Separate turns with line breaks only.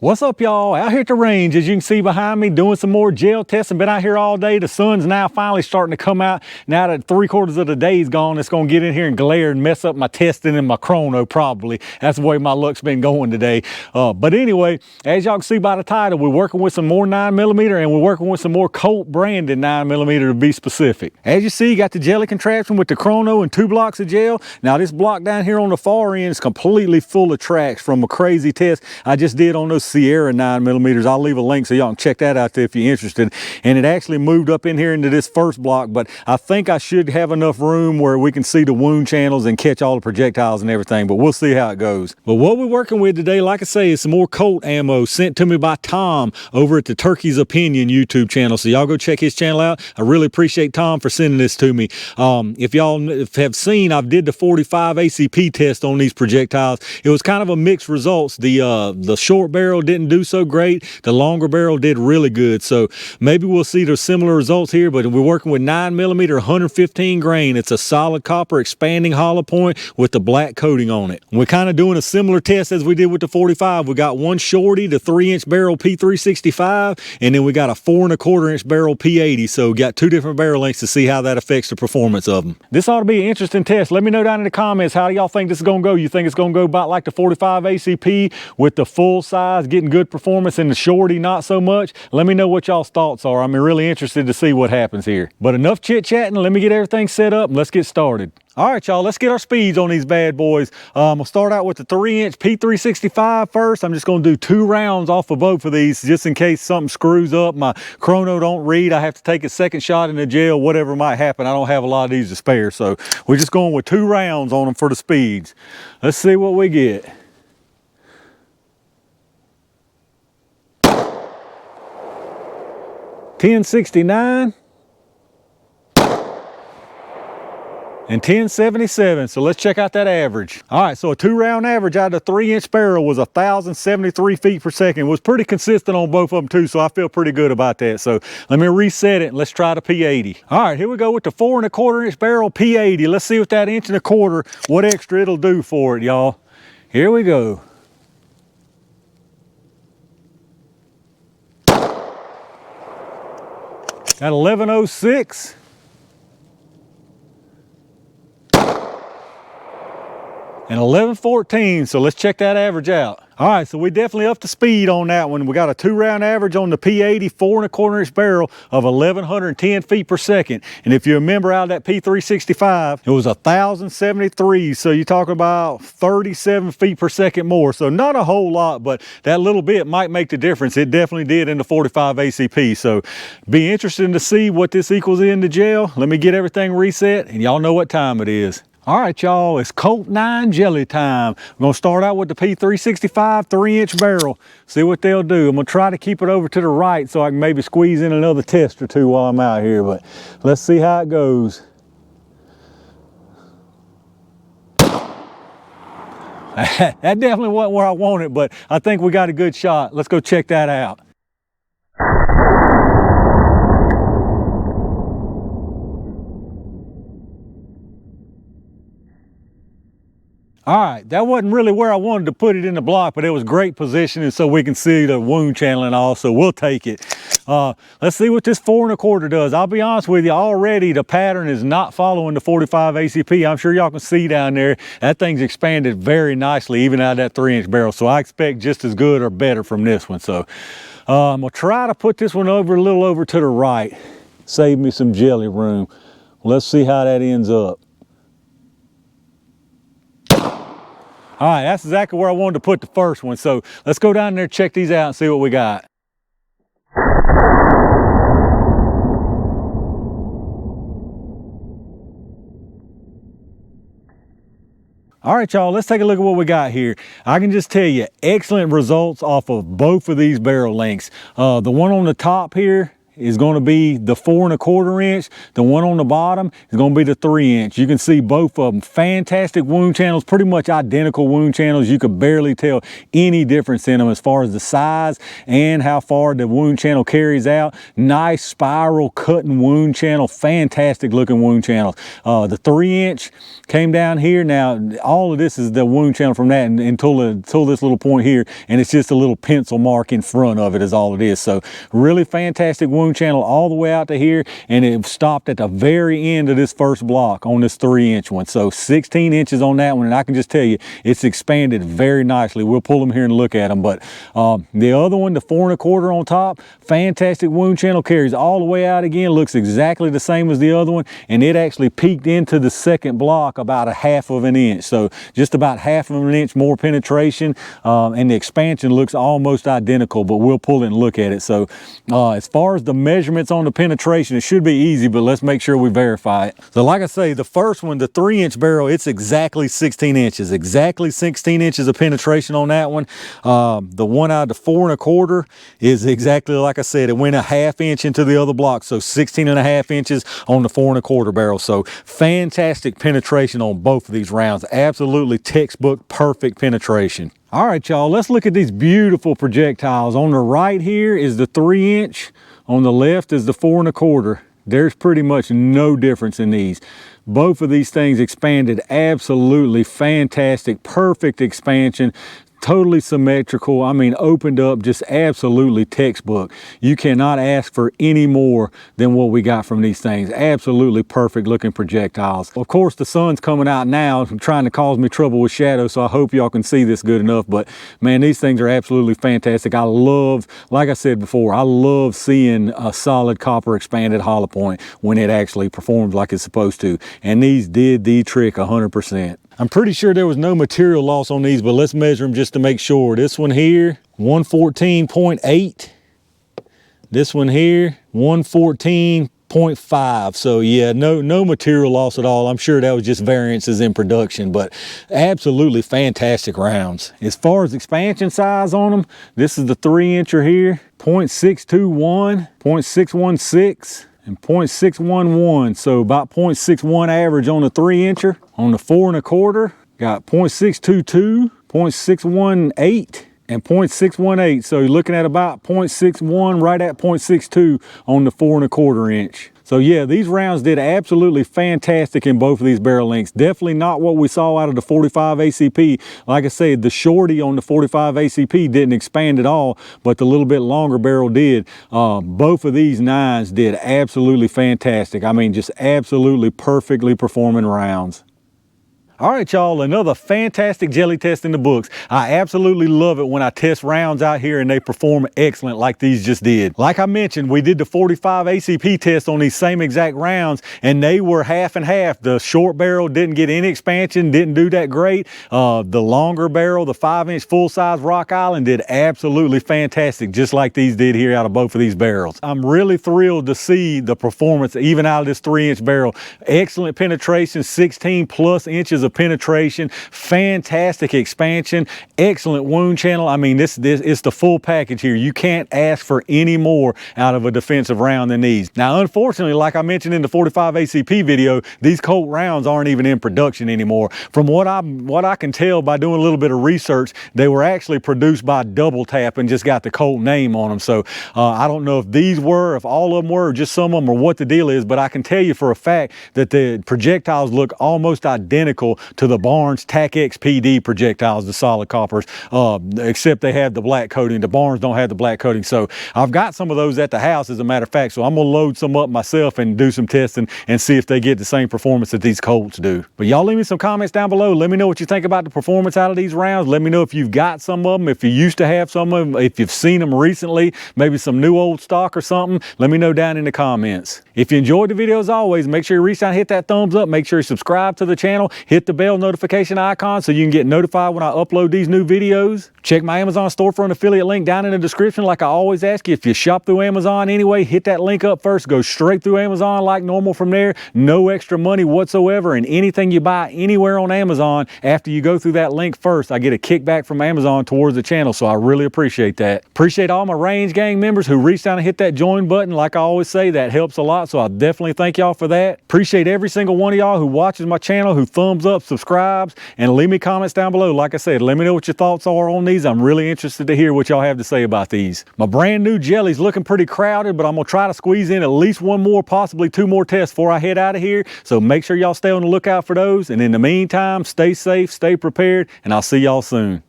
What's up, y'all? Out here at the range, as you can see behind me, doing some more gel testing. Been out here all day. The sun's now finally starting to come out. Now that 3/4 of the day is gone, it's going to get in here and glare and mess up my testing and my chrono probably. That's the way my luck's been going today. But anyway, as y'all can see by the title, we're working with some more 9mm and we're working with some more Colt branded 9mm to be specific. As you see, you got the jelly contraption with the chrono and 2 blocks of gel. Now this block down here on the far end is completely full of tracks from a crazy test I just did on those Sierra 9mm. I'll leave a link so y'all can check that out there if you're interested. And it actually moved up in here into this first block, but I think I should have enough room where we can see the wound channels and catch all the projectiles and everything, but we'll see how it goes. But what we're working with today, like I say, is some more Colt ammo sent to me by Tom over at the Turkey's Opinion YouTube channel. So y'all go check his channel out. I really appreciate Tom for sending this to me. If y'all have seen, I've did the 45 ACP test on these projectiles. It was kind of a mixed results. The short barrel didn't do so great. The longer barrel did really good. So maybe we'll see the similar results here, but we're working with 9mm 115 grain. It's a solid copper expanding hollow point with the black coating on it. We're kind of doing a similar test as we did with the 45. We got one shorty, the 3-inch barrel P365, and then we got a 4 1/4-inch barrel P80. So we got 2 different barrel lengths to see how that affects the performance of them. This ought to be an interesting test. Let me know down in the comments, how do y'all think this is going to go? You think it's going to go about like the 45 ACP with the full size getting good performance and the shorty not so much? Let me know what y'all's thoughts are. I'm really interested to see what happens here. But enough chit chatting, let me get everything set up and let's get started. All right, y'all, let's get our speeds on these bad boys. We'll start out with the 3-inch P365 first. I'm just going to do 2 rounds off of both of these just in case something screws up. My chrono don't read. I have to take a second shot in the gel, whatever might happen. I don't have a lot of these to spare, so we're just going with 2 rounds on them for the speeds. Let's see what we get. .1069 and 1077. So let's check out that average. All right, so a 2-round average out of the 3-inch barrel was 1,073 feet per second. It was pretty consistent on both of them too, so I feel pretty good about that. So let me reset it and let's try the P80. All right, here we go with the 4 1/4-inch barrel P80. Let's see with that 1 1/4, what extra it'll do for it, y'all. Here we go. Got 1106. And 1114, so let's check that average out. All right, so we definitely upped the speed on that one. We got a 2-round average on the P80 4 1/4-inch barrel of 1,110 feet per second. And if you remember out of that P365, it was 1,073. So you're talking about 37 feet per second more. So not a whole lot, but that little bit might make the difference. It definitely did in the 45 ACP. So be interesting to see what this equals in the gel. Let me get everything reset and y'all know what time it is. All right, y'all, it's Colt 9 jelly time. We're gonna start out with the P365 3-inch barrel. See what they'll do. I'm gonna try to keep it over to the right so I can maybe squeeze in another test or 2 while I'm out here, but let's see how it goes. That definitely wasn't where I wanted, but I think we got a good shot. Let's go check that out. All right, that wasn't really where I wanted to put it in the block, but it was great positioning so we can see the wound channel and all, so we'll take it. Let's see what this 4 1/4 does. I'll be honest with you, already the pattern is not following the 45 ACP. I'm sure y'all can see down there, that thing's expanded very nicely, even out of that 3-inch barrel. So I expect just as good or better from this one. So I'm gonna try to put this one over a little over to the right. Save me some jelly room. Let's see how that ends up. All right, that's exactly where I wanted to put the first one. So let's go down there, check these out and see what we got. All right, y'all, let's take a look at what we got here. I can just tell you, excellent results off of both of these barrel lengths. The one on the top here, is going to be the 4 1/4 inch. The one on the bottom is going to be the 3 inch. You can see both of them. Fantastic wound channels, pretty much identical wound channels. You could barely tell any difference in them as far as the size and how far the wound channel carries out. Nice spiral cutting wound channel, fantastic looking wound channel. The 3 inch came down here. Now all of this is the wound channel from that until this little point here, and it's just a little pencil mark in front of it is all it is. So really fantastic wound channel all the way out to here, and it stopped at the very end of this first block on this 3 inch one. So 16 inches on that one, and I can just tell you it's expanded very nicely. We'll pull them here and look at them, but the other one, the 4 1/4 on top, fantastic wound channel, carries all the way out again, looks exactly the same as the other one, and it actually peaked into the second block about a 1/2 of an inch. So just about 1/2 of an inch more penetration, and the expansion looks almost identical, but we'll pull it and look at it. So as far as the measurements on the penetration, it should be easy, but let's make sure we verify it. So like I say, the first one, the 3 inch barrel, it's exactly 16 inches, exactly 16 inches of penetration on that one. The one out of the 4 1/4 is exactly like I said, it went a 1/2 inch into the other block, so 16.5 inches on the 4 1/4 barrel. So fantastic penetration on both of these rounds. Absolutely textbook perfect penetration. All right, y'all, let's look at these beautiful projectiles. On the right here is the 3 inch. On the left is the 4 1/4. There's pretty much no difference in these. Both of these things expanded absolutely fantastic, perfect expansion. Totally symmetrical. I mean, opened up just absolutely textbook. You cannot ask for any more than what we got from these things. Absolutely perfect looking projectiles. Of course, the sun's coming out now, trying to cause me trouble with shadow, so I hope y'all can see this good enough. But man, these things are absolutely fantastic. I love, like I said before, I love seeing a solid copper expanded hollow point when it actually performs like it's supposed to. And these did the trick 100%. I'm pretty sure there was no material loss on these, but let's measure them just to make sure. This one here, 114.8. This one here, 114.5. So yeah, no material loss at all. I'm sure that was just variances in production, but absolutely fantastic rounds. As far as expansion size on them, this is the 3 incher here, 0.621, 0.616. and 0.611, so about 0.61 average on the 3 incher. On the 4 1/4, got 0.622, 0.618, and 0.618. So you're looking at about 0.61, right at 0.62 on the 4 1/4 inch. So yeah, these rounds did absolutely fantastic in both of these barrel lengths. Definitely not what we saw out of the 45 ACP. Like I said, the shorty on the 45 ACP didn't expand at all, but the little bit longer barrel did. Both of these 9s did absolutely fantastic. I mean, just absolutely perfectly performing rounds. All right, y'all, another fantastic jelly test in the books. I absolutely love it when I test rounds out here and they perform excellent like these just did. Like I mentioned, we did the 45 ACP test on these same exact rounds, and they were half and half. The short barrel didn't get any expansion, didn't do that great. The longer barrel, the 5 inch full size Rock Island, did absolutely fantastic, just like these did here out of both of these barrels. I'm really thrilled to see the performance even out of this 3 inch barrel. Excellent penetration, 16 plus inches of penetration, fantastic expansion, excellent wound channel. I mean, this is the full package here. You can't ask for any more out of a defensive round than these. Now, unfortunately, like I mentioned in the 45 ACP video, these Colt rounds aren't even in production anymore. From what I can tell by doing a little bit of research, they were actually produced by Double Tap and just got the Colt name on them. So I don't know if these were, if all of them were, or just some of them, or what the deal is, but I can tell you for a fact that the projectiles look almost identical to the Barnes TAC-X PD projectiles, the solid coppers, except they have the black coating. The Barnes don't have the black coating. So I've got some of those at the house, as a matter of fact, so I'm gonna load some up myself and do some testing and see if they get the same performance that these Colts do. But y'all leave me some comments down below. Let me know what you think about the performance out of these rounds. Let me know if you've got some of them, if you used to have some of them, if you've seen them recently, maybe some new old stock or something. Let me know down in the comments. If you enjoyed the video, as always, make sure you reach out and hit that thumbs up. Make sure you subscribe to the channel, hit the bell notification icon so you can get notified when I upload these new videos. Check my Amazon storefront affiliate link down in the description. Like I always ask you, if you shop through Amazon anyway, hit that link up first, go straight through Amazon like normal from there. No extra money whatsoever, and anything you buy anywhere on Amazon, after you go through that link first, I get a kickback from Amazon towards the channel, so I really appreciate that. Appreciate all my Range Gang members who reached out and hit that join button. Like I always say, that helps a lot, so I definitely thank y'all for that. Appreciate every single one of y'all who watches my channel, who thumbs up, subscribes, and leave me comments down below. Like I said, let me know what your thoughts are on these. I'm really interested to hear what y'all have to say about these. My brand new jelly's looking pretty crowded, but I'm gonna try to squeeze in at least one more, possibly two more tests before I head out of here. So make sure y'all stay on the lookout for those. And in the meantime, stay safe, stay prepared, and I'll see y'all soon.